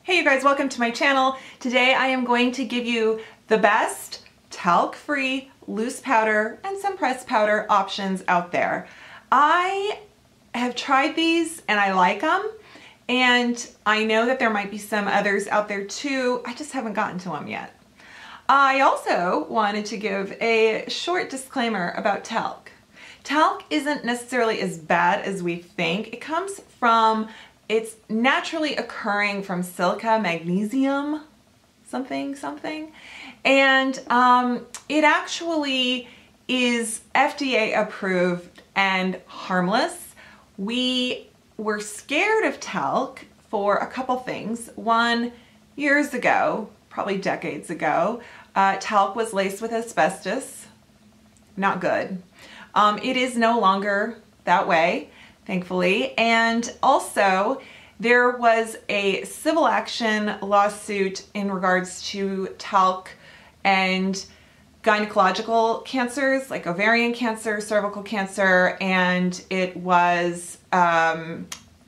Hey you guys, welcome to my channel. Today I am going to give you the best talc-free loose powder and some pressed powder options out there. I have tried these and I like them, and I know that there might be some others out there too. I just haven't gotten to them yet. I also wanted to give a short disclaimer about talc. Talc isn't necessarily as bad as we think. It comes from, it's naturally occurring from silica, magnesium, something. And it actually is FDA approved and harmless. We were scared of talc for a couple things. One, years ago, probably decades ago, talc was laced with asbestos. Not good. It is no longer that way, thankfully. And also, there was a civil action lawsuit in regards to talc and gynecological cancers like ovarian cancer, cervical cancer, and it was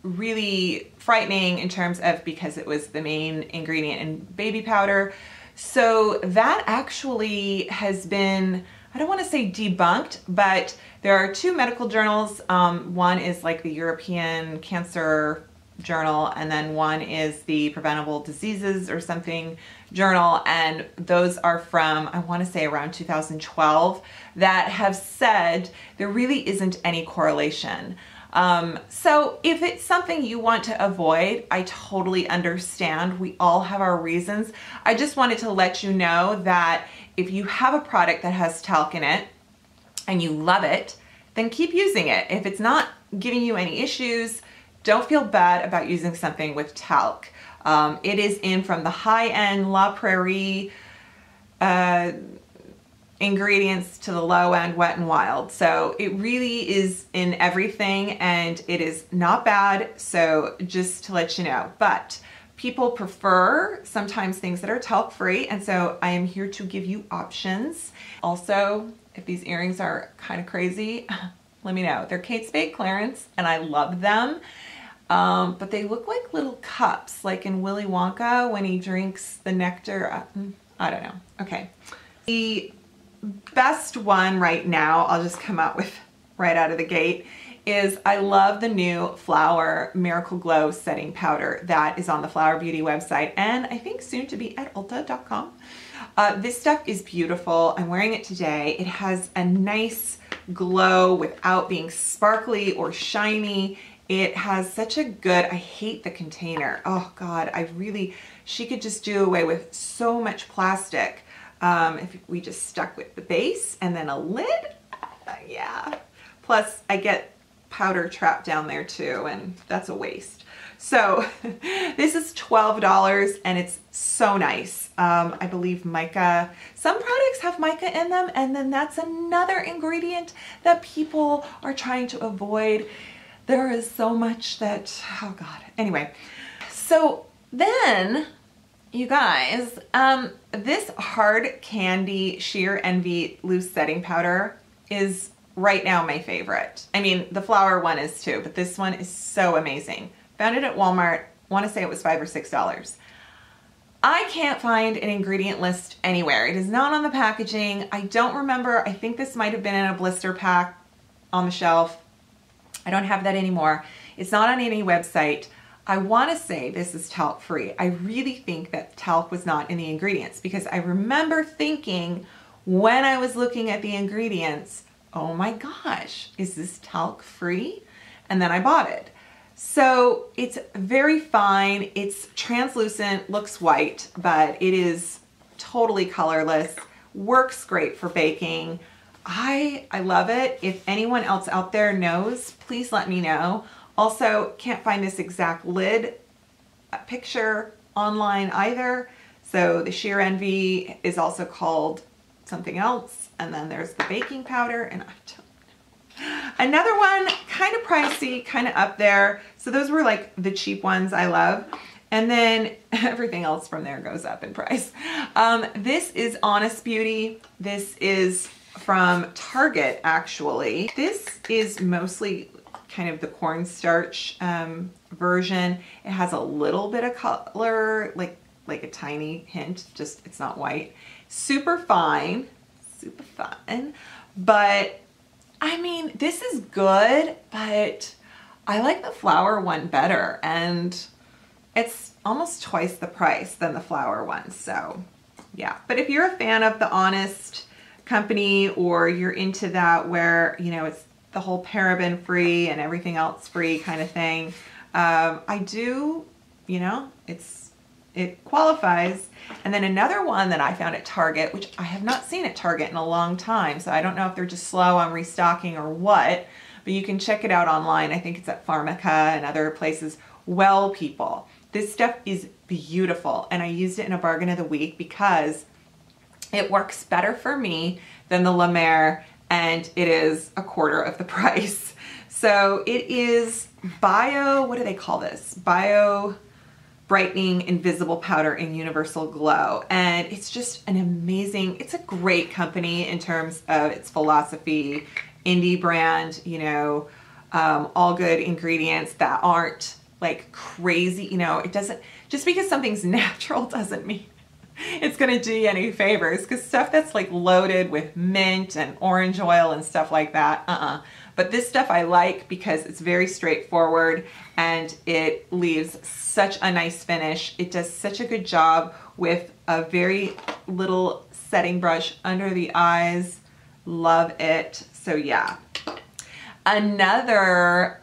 really frightening in terms of because it was the main ingredient in baby powder. So that actually has been, I don't want to say debunked, but there are two medical journals. One is like the European Cancer Journal, and then one is the Preventable Diseases or something journal, and those are from, I want to say around 2012, that have said there really isn't any correlation. So if it's something you want to avoid, I totally understand. We all have our reasons. I just wanted to let you know that if you have a product that has talc in it and you love it, then keep using it. If it's not giving you any issues, don't feel bad about using something with talc. It is in from the high-end La Prairie ingredients to the low-end Wet n Wild. So it really is in everything, and it is not bad, so just to let you know. But people prefer sometimes things that are talc-free, and so I am here to give you options. Also, if these earrings are kind of crazy, let me know. They're Kate Spade clearance, and I love them. But they look like little cups, like in Willy Wonka when he drinks the nectar. I don't know. Okay. The best one right now, I'll just come out with right out of the gate, is I love the new Flower Miracle Glow setting powder that is on the Flower Beauty website, and I think soon to be at Ulta.com. This stuff is beautiful. I'm wearing it today. It has a nice glow without being sparkly or shiny. It has such a good, I hate the container. Oh God, she could just do away with so much plastic if we just stuck with the base and then a lid. Yeah. Plus I get powder trapped down there too, and that's a waste. So this is $12 and it's so nice. I believe mica, some products have mica in them, and then that's another ingredient that people are trying to avoid. There is so much that, oh God. Anyway, so then you guys, this Hard Candy Sheer Envy Loose Setting Powder is right now my favorite. I mean, the flower one is too, but this one is so amazing. Found it at Walmart. Want to say it was $5 or $6. I can't find an ingredient list anywhere. It is not on the packaging. I don't remember. I think this might have been in a blister pack on the shelf. I don't have that anymore. It's not on any website. I want to say this is talc free. I really think that talc was not in the ingredients, because I remember thinking when I was looking at the ingredients, oh my gosh, is this talc free? And then I bought it. So it's very fine. It's translucent, looks white, but it is totally colorless, works great for baking. I love it. If anyone else out there knows, please let me know. Also, can't find this exact lid picture online either. So the Sheer Envy is also called something else. And then there's the baking powder, and I don't know. Another one, kind of pricey, kind of up there. So those were like the cheap ones I love. And then everything else from there goes up in price. This is Honest Beauty. This is from Target, actually. This is mostly kind of the cornstarch version. It has a little bit of color, like a tiny hint, just it's not white. Super fine, but I mean, this is good, but I like the flower one better, and it's almost twice the price than the flower one. So yeah, but if you're a fan of the Honest company, or you're into that where, you know, it's the whole paraben free and everything else free kind of thing, I do, you know, it qualifies. And then another one that I found at Target, which I have not seen at Target in a long time, so I don't know if they're just slow on restocking or what, but you can check it out online. I think it's at Pharmaca and other places. Well, people, this stuff is beautiful, and I used it in a bargain of the week because it works better for me than the La Mer, and it is a quarter of the price. So it is bio, what do they call this? Bio Brightening Invisible Powder in Universal Glow. And it's just an amazing, it's a great company in terms of its philosophy, indie brand, you know, all good ingredients that aren't like crazy, you know, it doesn't, just because something's natural doesn't mean it's gonna do you any favors, because stuff that's like loaded with mint and orange oil and stuff like that, But this stuff I like because it's very straightforward and it leaves such a nice finish. It does such a good job with a very little setting brush under the eyes. Love it. So yeah. Another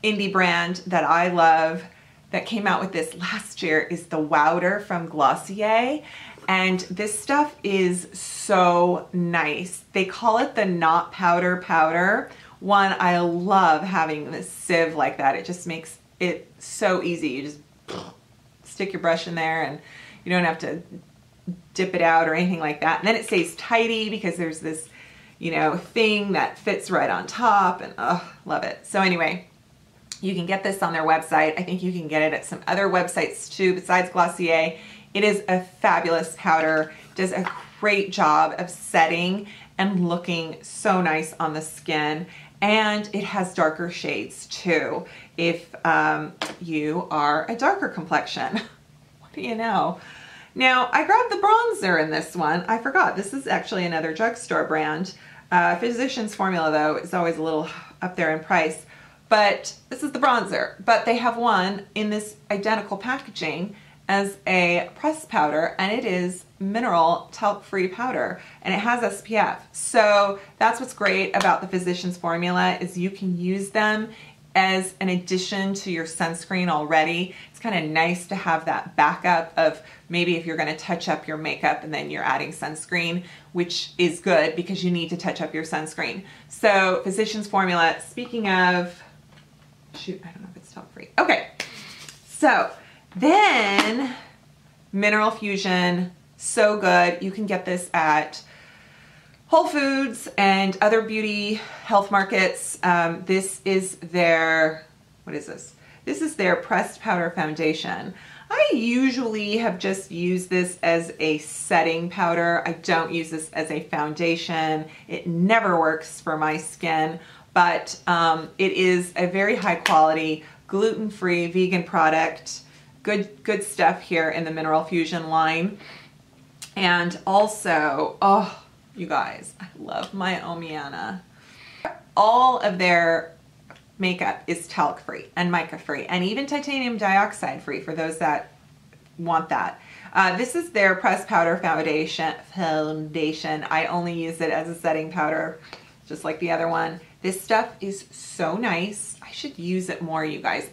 indie brand that I love that came out with this last year is the Wowder from Glossier. And this stuff is so nice. They call it the Not Powder. One, I love having this sieve like that. It just makes it so easy. You just stick your brush in there and you don't have to dip it out or anything like that. And then it stays tidy because there's this, you know, thing that fits right on top, and love it. So anyway, you can get this on their website. I think you can get it at some other websites too besides Glossier. It is a fabulous powder, does a great job of setting and looking so nice on the skin. And it has darker shades too, if you are a darker complexion. What do you know? Now, I grabbed the bronzer in this one. I forgot, this is actually another drugstore brand. Physicians Formula though is always a little up there in price, but this is the bronzer. But they have one in this identical packaging as a pressed powder, and it is mineral talc-free powder, and it has SPF. So that's what's great about the Physicians Formula, is you can use them as an addition to your sunscreen already. It's kind of nice to have that backup of maybe if you're going to touch up your makeup and then you're adding sunscreen, which is good because you need to touch up your sunscreen. So Physicians Formula, speaking of, shoot, I don't know if it's talc-free. Okay, so then Mineral Fusion, so good. You can get this at Whole Foods and other beauty health markets. This is their, what is this? This is their pressed powder foundation. I usually have just used this as a setting powder. I don't use this as a foundation. It never works for my skin, but it is a very high quality, gluten-free, vegan product. Good stuff here in the Mineral Fusion line. And also, oh, you guys, I love my Omiana. All of their makeup is talc free and mica free, and even titanium dioxide free for those that want that. This is their pressed powder foundation. I only use it as a setting powder, just like the other one. This stuff is so nice. I should use it more, you guys.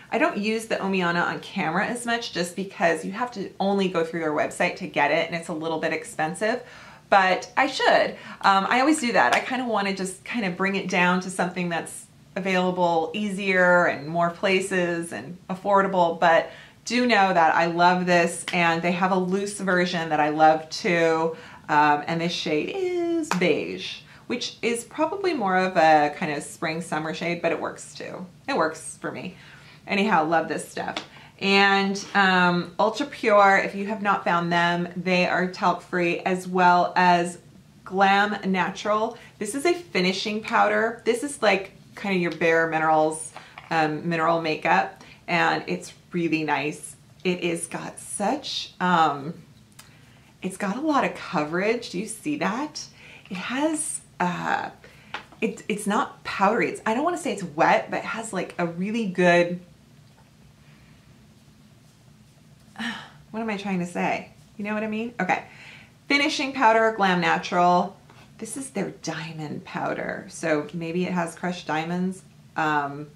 I don't use the Omiana on camera as much just because you have to only go through their website to get it, and it's a little bit expensive, but I should. I always do that. I kind of want to just kind of bring it down to something that's available easier and more places and affordable, but do know that I love this, and they have a loose version that I love too, and this shade is beige, which is probably more of a kind of spring summer shade, but it works too. It works for me. Anyhow, love this stuff. And Ultra Pure, if you have not found them, they are talc free, as well as Glam Natural. This is a finishing powder. This is like kind of your bare minerals mineral makeup, and it's really nice. It is got such, it's got a lot of coverage. Do you see that? It has, it's not powdery. I don't want to say it's wet, but it has like a really good, what am I trying to say? You know what I mean? Okay. Finishing powder, Glam Natural. This is their diamond powder. So maybe it has crushed diamonds. And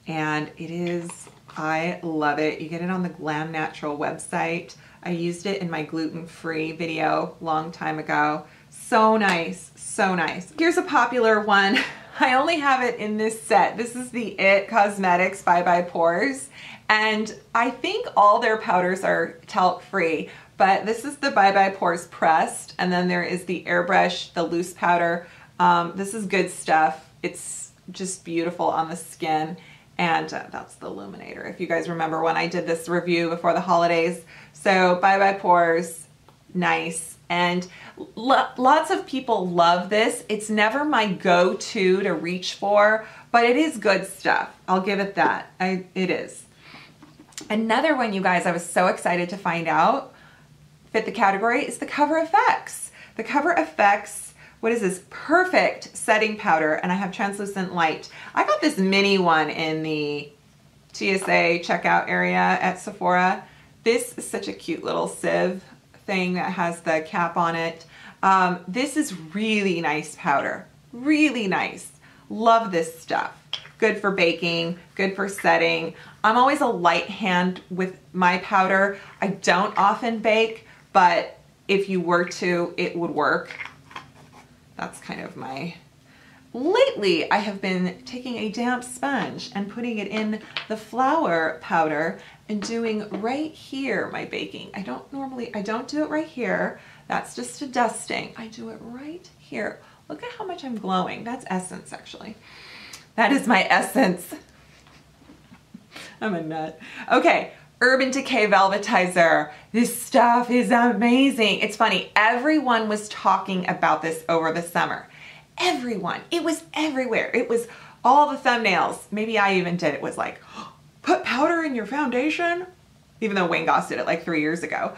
it is, I love it. You get it on the Glam Natural website. I used it in my gluten-free video long time ago. So nice, so nice. Here's a popular one. I only have it in this set. This is the IT Cosmetics Bye Bye Pores. And I think all their powders are talc free, but this is the Bye Bye Pores pressed. And then there is the airbrush, the loose powder. This is good stuff. It's just beautiful on the skin. And that's the illuminator, if you guys remember when I did this review before the holidays. So Bye Bye Pores, nice. And lots of people love this. It's never my go-to to reach for, but it is good stuff. I'll give it that. It is. Another one, you guys, I was so excited to find out fit the category is the Cover FX. The Cover FX, what is this? Perfect setting powder, and I have translucent light. I got this mini one in the TSA checkout area at Sephora. This is such a cute little sieve thing that has the cap on it. This is really nice powder, really nice. Love this stuff. Good for baking, good for setting. I'm always a light hand with my powder. I don't often bake, but if you were to, it would work. That's kind of my... Lately, I have been taking a damp sponge and putting it in the flour powder and doing right here my baking. I don't do it right here. That's just a dusting. I do it right here. Look at how much I'm glowing. That's essence, actually. That is my essence. I'm a nut. Okay, Urban Decay Velvetizer. This stuff is amazing. It's funny, everyone was talking about this over the summer. Everyone. It was everywhere. It was all the thumbnails. Maybe I even did. It was like, put powder in your foundation? Even though Wayne Goss did it like 3 years ago.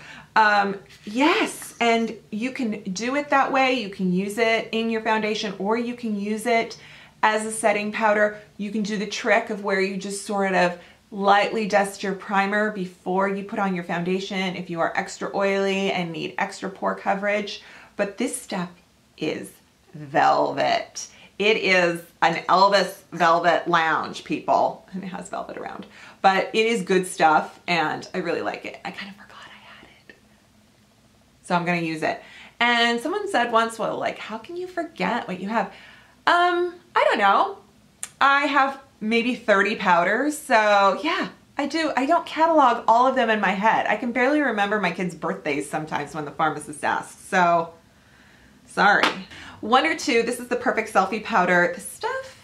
Yes, and you can do it that way. You can use it in your foundation, or you can use it as a setting powder. You can do the trick of where you just sort of lightly dust your primer before you put on your foundation if you are extra oily and need extra pore coverage. But this stuff is velvet. It is an Elvis velvet lounge, people. And it has velvet around. But it is good stuff, and I really like it. I kind of forgot I had it. So I'm going to use it. And someone said once, well, like, how can you forget what you have? I don't know. I have maybe 30 powders. So yeah, I do. I don't catalog all of them in my head. I can barely remember my kids' birthdays sometimes when the pharmacist asks. So sorry. One or two, this is the Perfect Selfie Powder. The stuff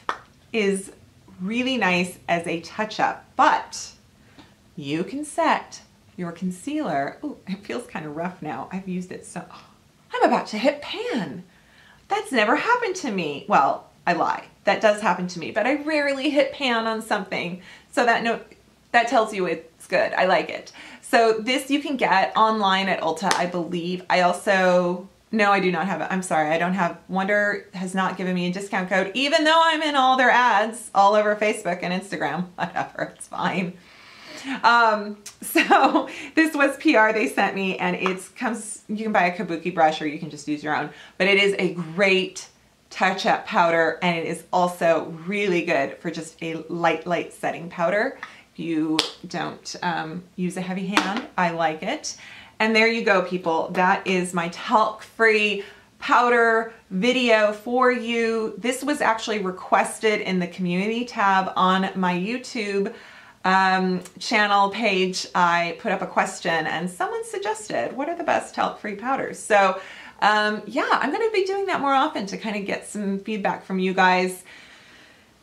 is really nice as a touch-up, but you can set your concealer. Ooh, it feels kind of rough now. I've used it so... I'm about to hit pan. That's never happened to me. Well, I lie. That does happen to me, but I rarely hit pan on something. So that tells you it's good. I like it. So this you can get online at Ulta, I believe. I also... No, I do not have it. I'm sorry. I don't have, Wonder has not given me a discount code, even though I'm in all their ads all over Facebook and Instagram. Whatever, it's fine. So this was PR they sent me, and you can buy a kabuki brush or you can just use your own, but it is a great touch-up powder, and it is also really good for just a light setting powder. If you don't use a heavy hand, I like it. And there you go, people. That is my talc-free powder video for you. This was actually requested in the community tab on my YouTube channel page. I put up a question and someone suggested, what are the best talc-free powders? So yeah, I'm gonna be doing that more often to kind of get some feedback from you guys.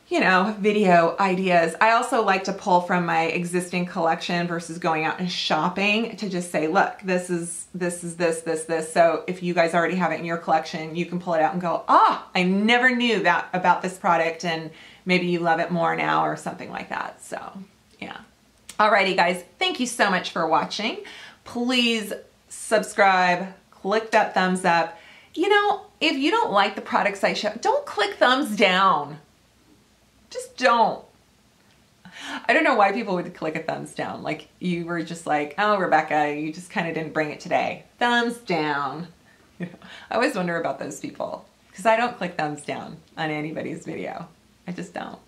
You know, video ideas. I also like to pull from my existing collection versus going out and shopping to just say, look, this is this. So if you guys already have it in your collection, you can pull it out and go, ah, I never knew that about this product, and maybe you love it more now or something like that. So yeah. Alrighty guys, thank you so much for watching. Please subscribe, click that thumbs up. You know, if you don't like the products I show, don't click thumbs down. Just don't. I don't know why people would click a thumbs down. Like you were just like, oh, Rebecca, you just kind of didn't bring it today. Thumbs down. I always wonder about those people because I don't click thumbs down on anybody's video. I just don't.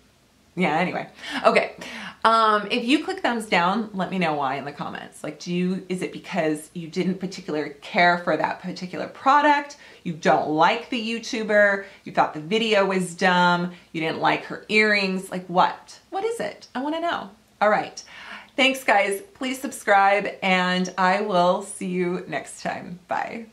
Yeah, anyway. Okay. If you click thumbs down, let me know why in the comments. Like, is it because you didn't particularly care for that particular product? You don't like the YouTuber? You thought the video was dumb? You didn't like her earrings? Like what? What is it? I want to know. All right. Thanks guys. Please subscribe and I will see you next time. Bye.